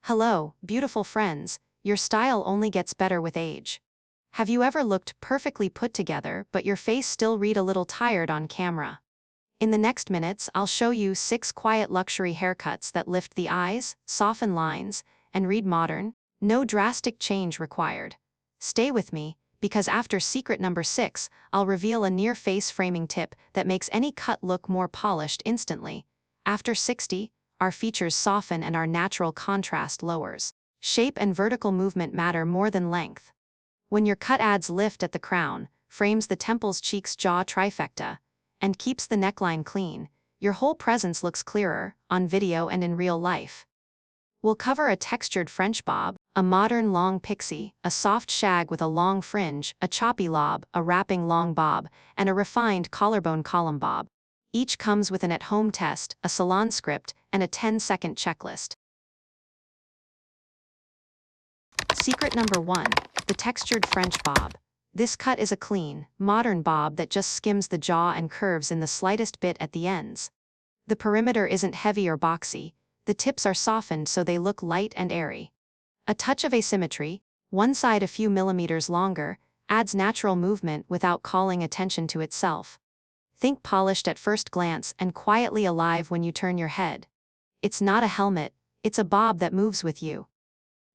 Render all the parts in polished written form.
Hello, beautiful friends, your style only gets better with age. Have you ever looked perfectly put together but your face still read a little tired on camera? In the next minutes I'll show you 6 quiet luxury haircuts that lift the eyes, soften lines, and read modern, no drastic change required. Stay with me, because after secret number 6, I'll reveal a near-face framing tip that makes any cut look more polished instantly. After 60, our features soften and our natural contrast lowers. Shape and vertical movement matter more than length. When your cut adds lift at the crown, frames the temples, cheeks, jaw trifecta, and keeps the neckline clean, your whole presence looks clearer, on video and in real life. We'll cover a textured French bob, a modern long pixie, a soft shag with a long fringe, a choppy lob, a wrapping long bob, and a refined collarbone column bob. Each comes with an at-home test, a salon script, and a 10-second checklist. Secret number 1, the textured French bob. This cut is a clean, modern bob that just skims the jaw and curves in the slightest bit at the ends. The perimeter isn't heavy or boxy, the tips are softened so they look light and airy. A touch of asymmetry, one side a few millimeters longer, adds natural movement without calling attention to itself. Think polished at first glance and quietly alive when you turn your head. It's not a helmet, it's a bob that moves with you.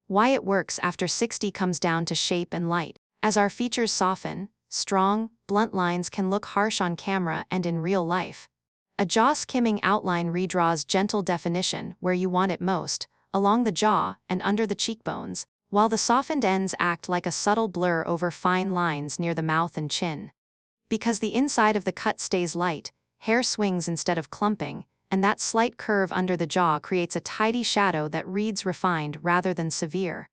Why it works after 60 comes down to shape and light. As our features soften, strong, blunt lines can look harsh on camera and in real life. A jaw-skimming outline redraws gentle definition where you want it most, along the jaw and under the cheekbones, while the softened ends act like a subtle blur over fine lines near the mouth and chin. Because the inside of the cut stays light, hair swings instead of clumping, and that slight curve under the jaw creates a tidy shadow that reads refined rather than severe.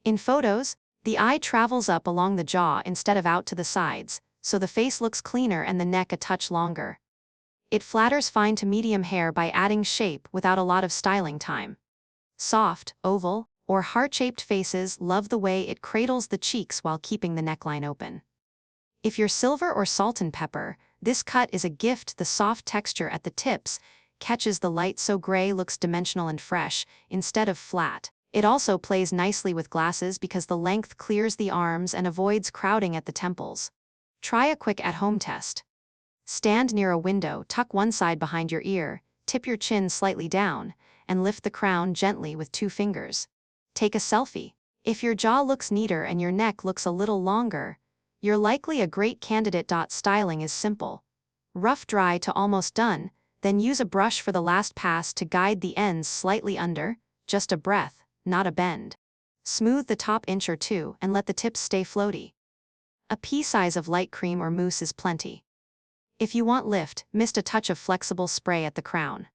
In photos, the eye travels up along the jaw instead of out to the sides, so the face looks cleaner and the neck a touch longer. It flatters fine to medium hair by adding shape without a lot of styling time. Soft, oval, or heart-shaped faces love the way it cradles the cheeks while keeping the neckline open. If you're silver or salt and pepper, this cut is a gift. The soft texture at the tips catches the light so gray looks dimensional and fresh, instead of flat. It also plays nicely with glasses because the length clears the arms and avoids crowding at the temples. Try a quick at-home test. Stand near a window, tuck one side behind your ear, tip your chin slightly down, and lift the crown gently with 2 fingers. Take a selfie. If your jaw looks neater and your neck looks a little longer, you're likely a great candidate. Styling is simple. Rough dry to almost done, then use a brush for the last pass to guide the ends slightly under, just a breath, not a bend. Smooth the top inch or 2 and let the tips stay floaty. A pea size of light cream or mousse is plenty. If you want lift, mist a touch of flexible spray at the crown.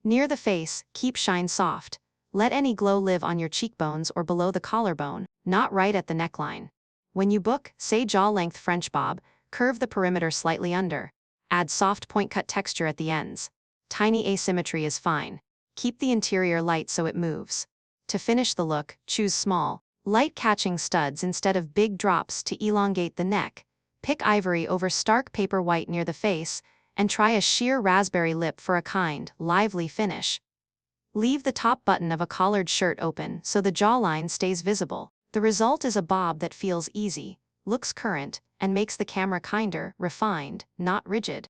Near the face, keep shine soft. Let any glow live on your cheekbones or below the collarbone, not right at the neckline. When you book, say jaw-length French bob, curve the perimeter slightly under. Add soft point-cut texture at the ends. Tiny asymmetry is fine. Keep the interior light so it moves. To finish the look, choose small, light-catching studs instead of big drops to elongate the neck. Pick ivory over stark paper white near the face, and try a sheer raspberry lip for a kind, lively finish. Leave the top button of a collared shirt open so the jawline stays visible. The result is a bob that feels easy, looks current, and makes the camera kinder, refined, not rigid.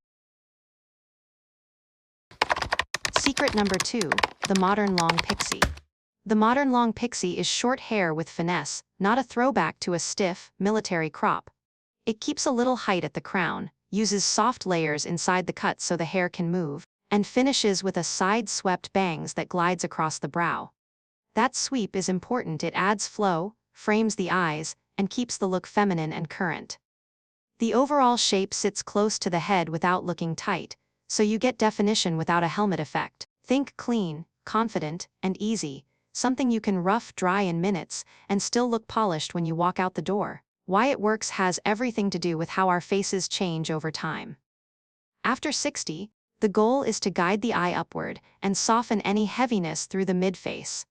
Secret number 2, the modern long pixie. The modern long pixie is short hair with finesse, not a throwback to a stiff, military crop. It keeps a little height at the crown, uses soft layers inside the cut so the hair can move, and finishes with a side-swept bangs that glides across the brow. That sweep is important. It adds flow, frames the eyes, and keeps the look feminine and current. The overall shape sits close to the head without looking tight, so you get definition without a helmet effect. Think clean, confident, and easy, something you can rough dry in minutes and still look polished when you walk out the door. Why it works has everything to do with how our faces change over time. After 60, the goal is to guide the eye upward and soften any heaviness through the mid-face.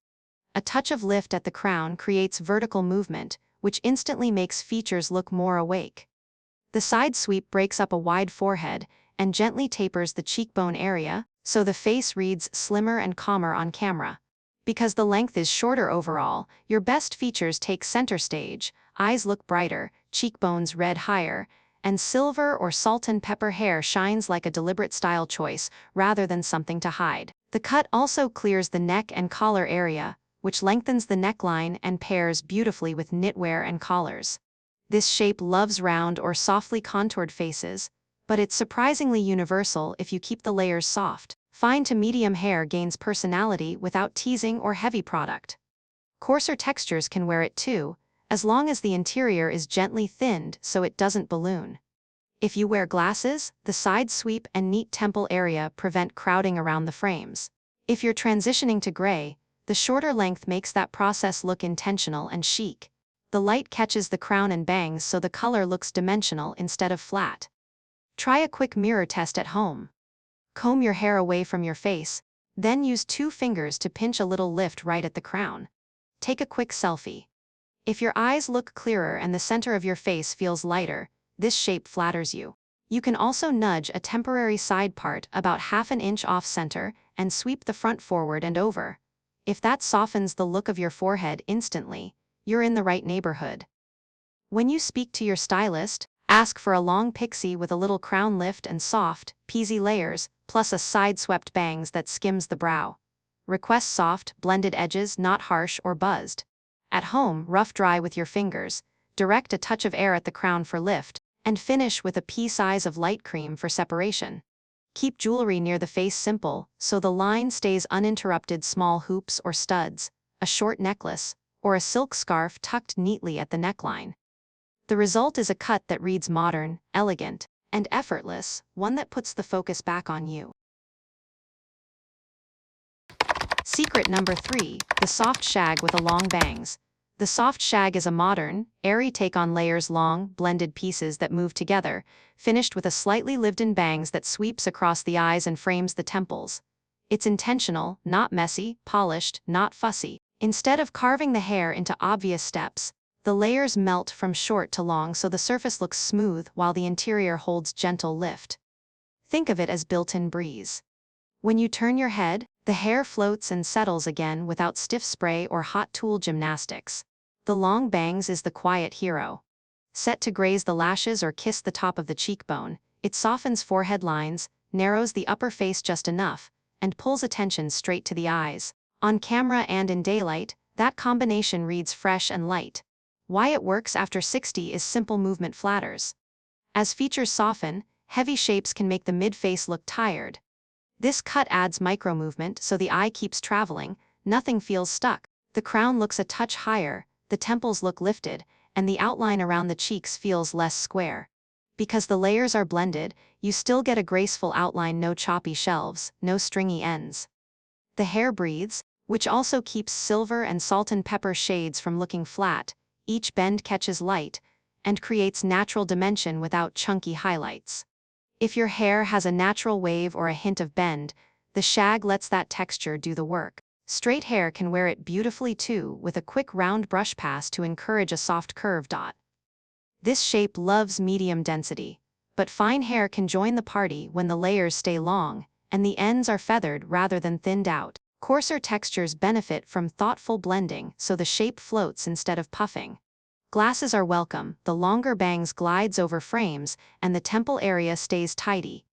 A touch of lift at the crown creates vertical movement, which instantly makes features look more awake. The side sweep breaks up a wide forehead and gently tapers the cheekbone area, so the face reads slimmer and calmer on camera. Because the length is shorter overall, your best features take center stage, eyes look brighter, cheekbones red higher, and silver or salt and pepper hair shines like a deliberate style choice rather than something to hide. The cut also clears the neck and collar area, which lengthens the neckline and pairs beautifully with knitwear and collars. This shape loves round or softly contoured faces, but it's surprisingly universal if you keep the layers soft. Fine to medium hair gains personality without teasing or heavy product. Coarser textures can wear it too, as long as the interior is gently thinned so it doesn't balloon. If you wear glasses, the side sweep and neat temple area prevent crowding around the frames. If you're transitioning to gray, the shorter length makes that process look intentional and chic. The light catches the crown and bangs so the color looks dimensional instead of flat. Try a quick mirror test at home. Comb your hair away from your face, then use 2 fingers to pinch a little lift right at the crown. Take a quick selfie. If your eyes look clearer and the center of your face feels lighter, this shape flatters you. You can also nudge a temporary side part about ½ inch off center and sweep the front forward and over. If that softens the look of your forehead instantly, you're in the right neighborhood. When you speak to your stylist, ask for a long pixie with a little crown lift and soft, peasy layers, plus a side-swept bangs that skims the brow. Request soft, blended edges, not harsh or buzzed. At home, rough dry with your fingers, direct a touch of air at the crown for lift, and finish with a pea size of light cream for separation. Keep jewelry near the face simple, so the line stays uninterrupted. Small hoops or studs, a short necklace, or a silk scarf tucked neatly at the neckline. The result is a cut that reads modern, elegant, and effortless, one that puts the focus back on you. Secret number 3, the soft shag with a long bangs. The soft shag is a modern, airy take on layers, long, blended pieces that move together, finished with a slightly lived-in bangs that sweeps across the eyes and frames the temples. It's intentional, not messy, polished, not fussy. Instead of carving the hair into obvious steps, the layers melt from short to long so the surface looks smooth while the interior holds gentle lift. Think of it as built-in breeze. When you turn your head, the hair floats and settles again without stiff spray or hot tool gymnastics. The long bangs is the quiet hero. Set to graze the lashes or kiss the top of the cheekbone, it softens forehead lines, narrows the upper face just enough, and pulls attention straight to the eyes. On camera and in daylight, that combination reads fresh and light. Why it works after 60 is simple: movement flatters. As features soften, heavy shapes can make the mid-face look tired. This cut adds micro-movement so the eye keeps traveling, nothing feels stuck. The crown looks a touch higher, the temples look lifted, and the outline around the cheeks feels less square. Because the layers are blended, you still get a graceful outline, no choppy shelves, no stringy ends. The hair breathes, which also keeps silver and salt and pepper shades from looking flat. Each bend catches light, and creates natural dimension without chunky highlights. If your hair has a natural wave or a hint of bend, the shag lets that texture do the work. Straight hair can wear it beautifully too, with a quick round brush pass to encourage a soft curve. This shape loves medium density, but fine hair can join the party when the layers stay long, and the ends are feathered rather than thinned out. Coarser textures benefit from thoughtful blending so the shape floats instead of puffing. Glasses are welcome, the longer bangs glides over frames, and the temple area stays tidy.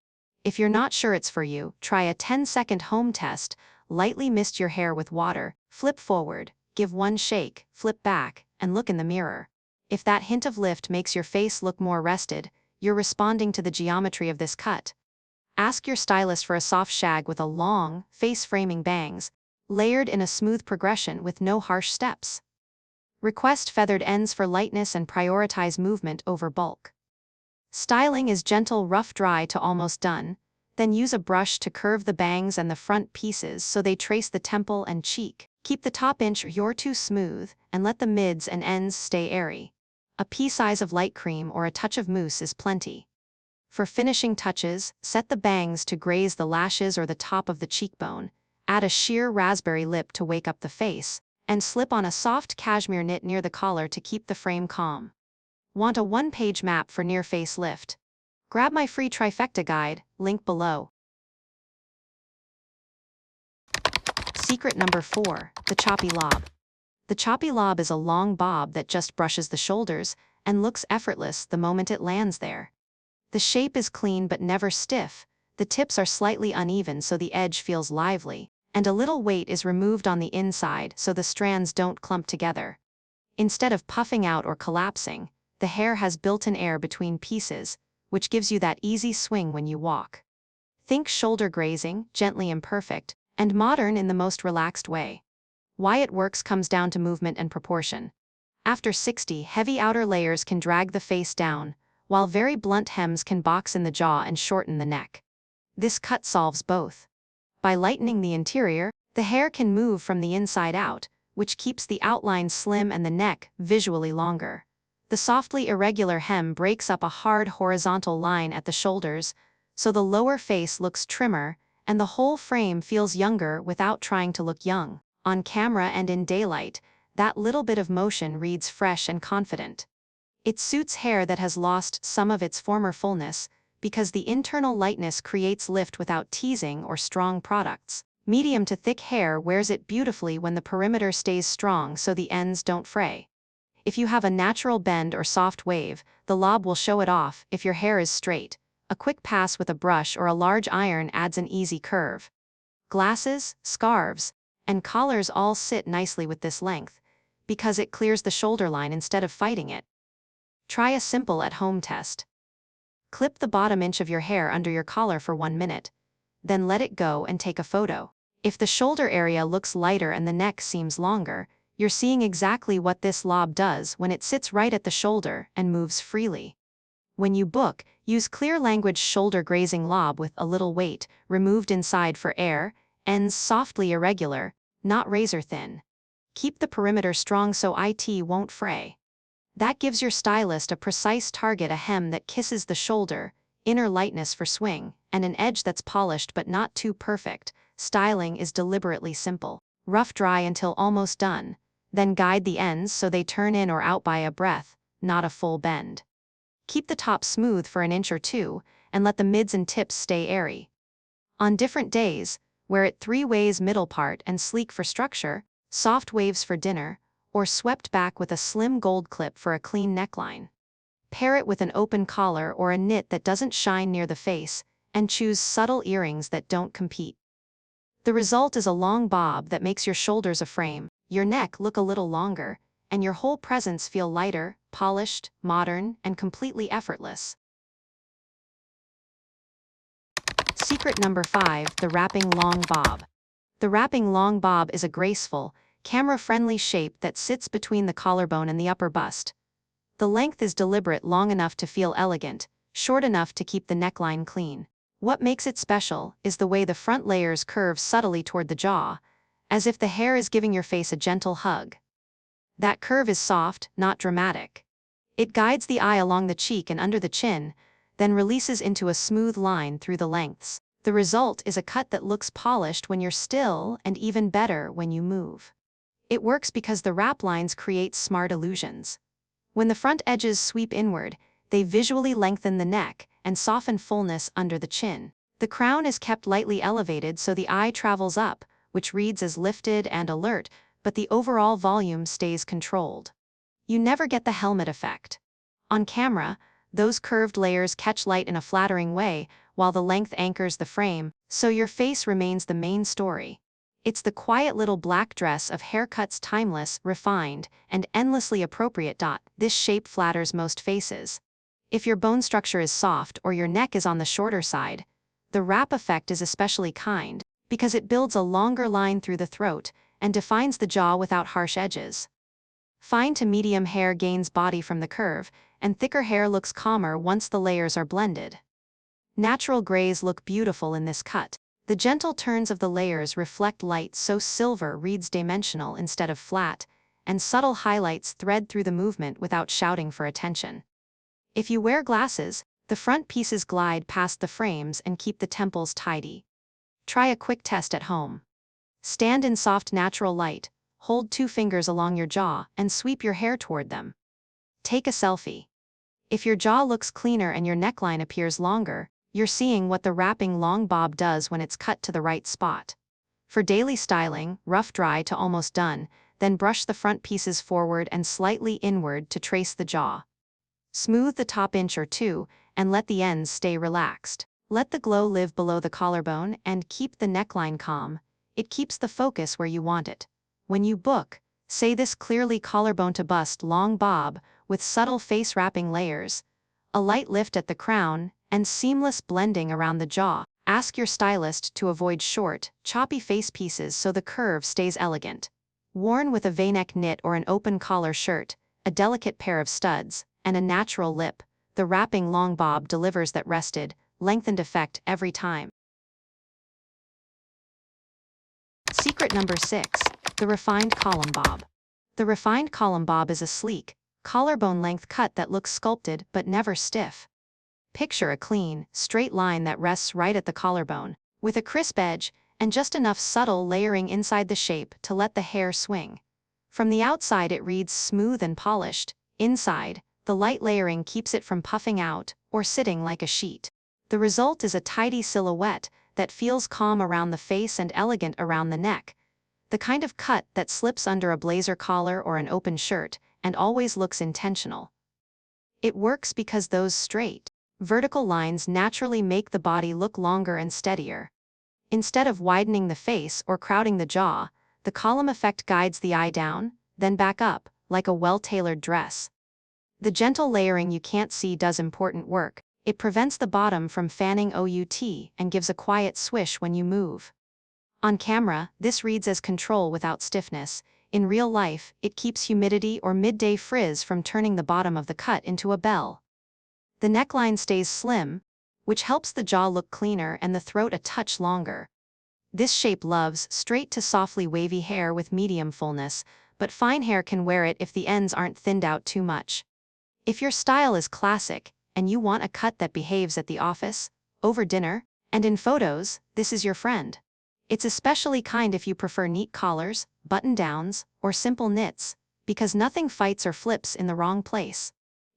If you're not sure it's for you, try a 10-second home test. Lightly mist your hair with water, flip forward, give one shake, flip back, and look in the mirror. If that hint of lift makes your face look more rested, you're responding to the geometry of this cut. Ask your stylist for a soft shag with a long, face-framing bangs, layered in a smooth progression with no harsh steps. Request feathered ends for lightness and prioritize movement over bulk. Styling is gentle, rough dry to almost done, then use a brush to curve the bangs and the front pieces so they trace the temple and cheek. Keep the top inch or two smooth, and let the mids and ends stay airy. A pea size of light cream or a touch of mousse is plenty. For finishing touches, set the bangs to graze the lashes or the top of the cheekbone, add a sheer raspberry lip to wake up the face, and slip on a soft cashmere knit near the collar to keep the frame calm. Want a one-page map for near-face lift? Grab my free trifecta guide, link below. Secret number 4, the Choppy Lob. The Choppy Lob is a long bob that just brushes the shoulders and looks effortless the moment it lands there. The shape is clean but never stiff, the tips are slightly uneven so the edge feels lively, and a little weight is removed on the inside so the strands don't clump together. Instead of puffing out or collapsing, the hair has built-in air between pieces, which gives you that easy swing when you walk. Think shoulder grazing, gently imperfect, and modern in the most relaxed way. Why it works comes down to movement and proportion. After 60, heavy outer layers can drag the face down, while very blunt hems can box in the jaw and shorten the neck. This cut solves both. By lightening the interior, the hair can move from the inside out, which keeps the outline slim and the neck visually longer. The softly irregular hem breaks up a hard horizontal line at the shoulders, so the lower face looks trimmer, and the whole frame feels younger without trying to look young. On camera and in daylight, that little bit of motion reads fresh and confident. It suits hair that has lost some of its former fullness, because the internal lightness creates lift without teasing or strong products. Medium to thick hair wears it beautifully when the perimeter stays strong so the ends don't fray. If you have a natural bend or soft wave, the lob will show it off. If your hair is straight, a quick pass with a brush or a large iron adds an easy curve. Glasses, scarves, and collars all sit nicely with this length, because it clears the shoulder line instead of fighting it. Try a simple at-home test. Clip the bottom inch of your hair under your collar for 1 minute, then let it go and take a photo. If the shoulder area looks lighter and the neck seems longer, you're seeing exactly what this lob does when it sits right at the shoulder and moves freely. When you book, use clear language shoulder grazing lob with a little weight, removed inside for air, ends softly irregular, not razor thin. Keep the perimeter strong so it won't fray. That gives your stylist a precise target, a hem that kisses the shoulder, inner lightness for swing, and an edge that's polished but not too perfect. Styling is deliberately simple. Rough dry until almost done, then guide the ends so they turn in or out by a breath, not a full bend. Keep the top smooth for an inch or two, and let the mids and tips stay airy. On different days, wear it 3 ways: middle part and sleek for structure, soft waves for dinner, or swept back with a slim gold clip for a clean neckline. Pair it with an open collar or a knit that doesn't shine near the face, and choose subtle earrings that don't compete. The result is a long bob that makes your shoulders a frame, your neck look a little longer, and your whole presence feel lighter, polished, modern, and completely effortless. Secret number 5, the wrapping long bob. The wrapping long bob is a graceful, camera-friendly shape that sits between the collarbone and the upper bust. The length is deliberate, long enough to feel elegant, short enough to keep the neckline clean. What makes it special is the way the front layers curve subtly toward the jaw, as if the hair is giving your face a gentle hug. That curve is soft, not dramatic. It guides the eye along the cheek and under the chin, then releases into a smooth line through the lengths. The result is a cut that looks polished when you're still and even better when you move. It works because the wrap lines create smart illusions. When the front edges sweep inward, they visually lengthen the neck and soften fullness under the chin. The crown is kept lightly elevated so the eye travels up, which reads as lifted and alert, but the overall volume stays controlled. You never get the helmet effect. On camera, those curved layers catch light in a flattering way, while the length anchors the frame, so your face remains the main story. It's the quiet little black dress of haircuts, timeless, refined, and endlessly appropriate. This shape flatters most faces. If your bone structure is soft or your neck is on the shorter side, the wrap effect is especially kind, because it builds a longer line through the throat and defines the jaw without harsh edges. Fine to medium hair gains body from the curve, and thicker hair looks calmer once the layers are blended. Natural grays look beautiful in this cut. The gentle turns of the layers reflect light so silver reads dimensional instead of flat, and subtle highlights thread through the movement without shouting for attention. If you wear glasses, the front pieces glide past the frames and keep the temples tidy. Try a quick test at home. Stand in soft natural light, hold 2 fingers along your jaw, and sweep your hair toward them. Take a selfie. If your jaw looks cleaner and your neckline appears longer, you're seeing what the wrapping long bob does when it's cut to the right spot. For daily styling, rough dry to almost done, then brush the front pieces forward and slightly inward to trace the jaw. Smooth the top inch or two, and let the ends stay relaxed. Let the glow live below the collarbone and keep the neckline calm. It keeps the focus where you want it. When you book, say this clearly: collarbone to bust long bob, with subtle face wrapping layers, a light lift at the crown, and seamless blending around the jaw. Ask your stylist to avoid short, choppy face pieces so the curve stays elegant. Worn with a V-neck knit or an open collar shirt, a delicate pair of studs, and a natural lip, the wrapping long bob delivers that rested, lengthened effect every time. Secret number 6. The refined column bob. The refined column bob is a sleek, collarbone length cut that looks sculpted but never stiff. Picture a clean, straight line that rests right at the collarbone, with a crisp edge, and just enough subtle layering inside the shape to let the hair swing. From the outside it reads smooth and polished. Inside, the light layering keeps it from puffing out or sitting like a sheet. The result is a tidy silhouette that feels calm around the face and elegant around the neck. The kind of cut that slips under a blazer collar or an open shirt, and always looks intentional. It works because those straight, vertical lines naturally make the body look longer and steadier. Instead of widening the face or crowding the jaw, the column effect guides the eye down, then back up, like a well-tailored dress. The gentle layering you can't see does important work. It prevents the bottom from fanning out and gives a quiet swish when you move. On camera, this reads as control without stiffness. In real life, it keeps humidity or midday frizz from turning the bottom of the cut into a bell. The neckline stays slim, which helps the jaw look cleaner and the throat a touch longer. This shape loves straight to softly wavy hair with medium fullness, but fine hair can wear it if the ends aren't thinned out too much. If your style is classic, and you want a cut that behaves at the office, over dinner, and in photos, this is your friend. It's especially kind if you prefer neat collars, button-downs, or simple knits, because nothing fights or flips in the wrong place.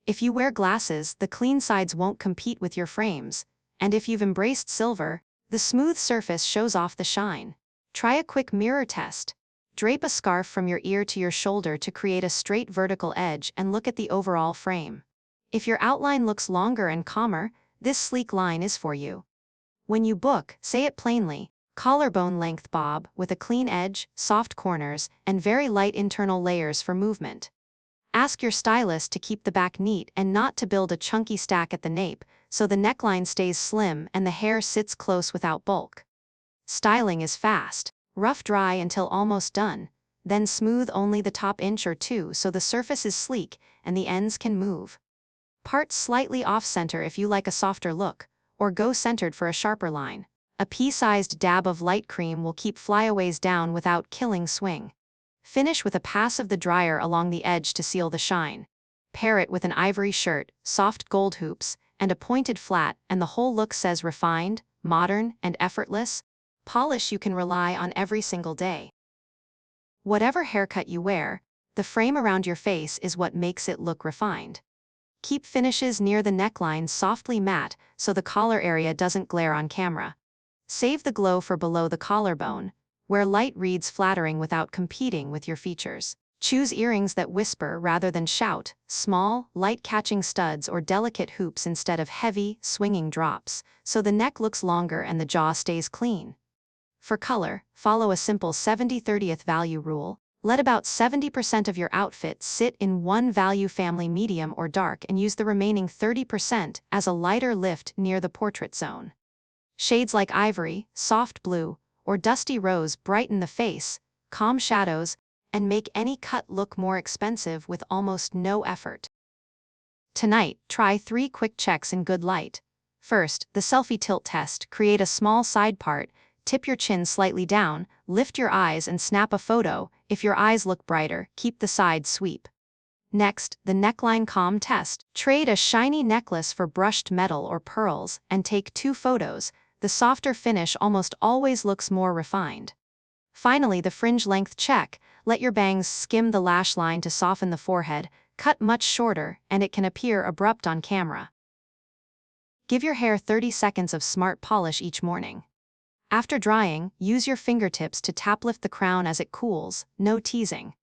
If you wear glasses, the clean sides won't compete with your frames, and if you've embraced silver, the smooth surface shows off the shine. Try a quick mirror test. Drape a scarf from your ear to your shoulder to create a straight vertical edge and look at the overall frame. If your outline looks longer and calmer, this sleek line is for you. When you book, say it plainly: collarbone length bob with a clean edge, soft corners, and very light internal layers for movement. Ask your stylist to keep the back neat and not to build a chunky stack at the nape, so the neckline stays slim and the hair sits close without bulk. Styling is fast. Rough dry until almost done, then smooth only the top inch or two so the surface is sleek and the ends can move. Part slightly off-center if you like a softer look, or go centered for a sharper line. A pea-sized dab of light cream will keep flyaways down without killing swing. Finish with a pass of the dryer along the edge to seal the shine. Pair it with an ivory shirt, soft gold hoops, and a pointed flat, and the whole look says refined, modern, and effortless. Polish you can rely on every single day. Whatever haircut you wear, the frame around your face is what makes it look refined. Keep finishes near the neckline softly matte so the collar area doesn't glare on camera. Save the glow for below the collarbone, where light reads flattering without competing with your features. Choose earrings that whisper rather than shout, small, light-catching studs or delicate hoops instead of heavy, swinging drops, so the neck looks longer and the jaw stays clean. For color, follow a simple 70/30 value rule. Let about 70% of your outfit sit in one value family, medium or dark, and use the remaining 30% as a lighter lift near the portrait zone. Shades like ivory, soft blue, or dusty rose brighten the face, calm shadows, and make any cut look more expensive with almost no effort. Tonight, try 3 quick checks in good light. First, the selfie tilt test. Create a small side part, tip your chin slightly down, lift your eyes and snap a photo. If your eyes look brighter, keep the side sweep. Next, the neckline calm test. Trade a shiny necklace for brushed metal or pearls, and take 2 photos. The softer finish almost always looks more refined. Finally, the fringe length check. Let your bangs skim the lash line to soften the forehead, cut much shorter, and it can appear abrupt on camera. Give your hair 30 seconds of smart polish each morning. After drying, use your fingertips to tap lift the crown as it cools, no teasing.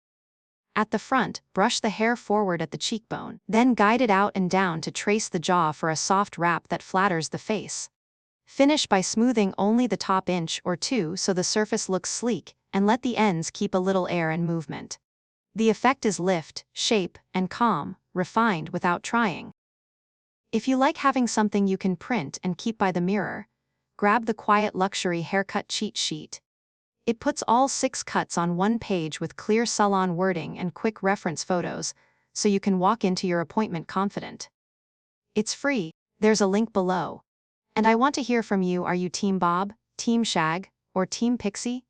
At the front, brush the hair forward at the cheekbone, then guide it out and down to trace the jaw for a soft wrap that flatters the face. Finish by smoothing only the top inch or two so the surface looks sleek, and let the ends keep a little air and movement. The effect is lift, shape, and calm, refined without trying. If you like having something you can print and keep by the mirror, grab the Quiet Luxury Haircut Cheat Sheet. It puts all 6 cuts on one page with clear salon wording and quick reference photos, so you can walk into your appointment confident. It's free, there's a link below. And I want to hear from you. Are you Team Bob, Team Shag, or Team Pixie?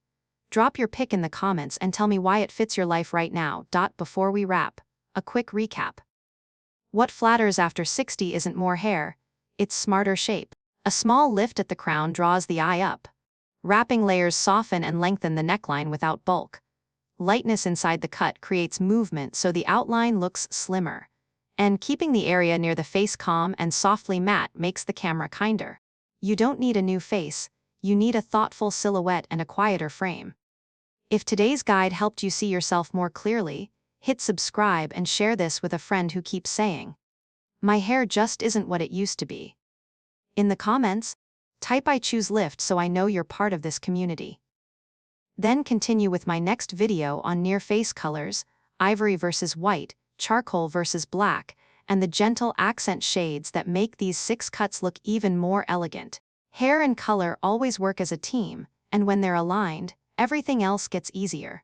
Drop your pick in the comments and tell me why it fits your life right now. Before we wrap, a quick recap. What flatters after 60 isn't more hair, it's smarter shape. A small lift at the crown draws the eye up. Wrapping layers soften and lengthen the neckline without bulk. Lightness inside the cut creates movement so the outline looks slimmer. And keeping the area near the face calm and softly matte makes the camera kinder. You don't need a new face, you need a thoughtful silhouette and a quieter frame. If today's guide helped you see yourself more clearly, hit subscribe and share this with a friend who keeps saying, "My hair just isn't what it used to be." In the comments, type "I choose lift" so I know you're part of this community. Then continue with my next video on near face colors, ivory versus white, charcoal versus black, and the gentle accent shades that make these 6 cuts look even more elegant. Hair and color always work as a team, and when they're aligned, everything else gets easier.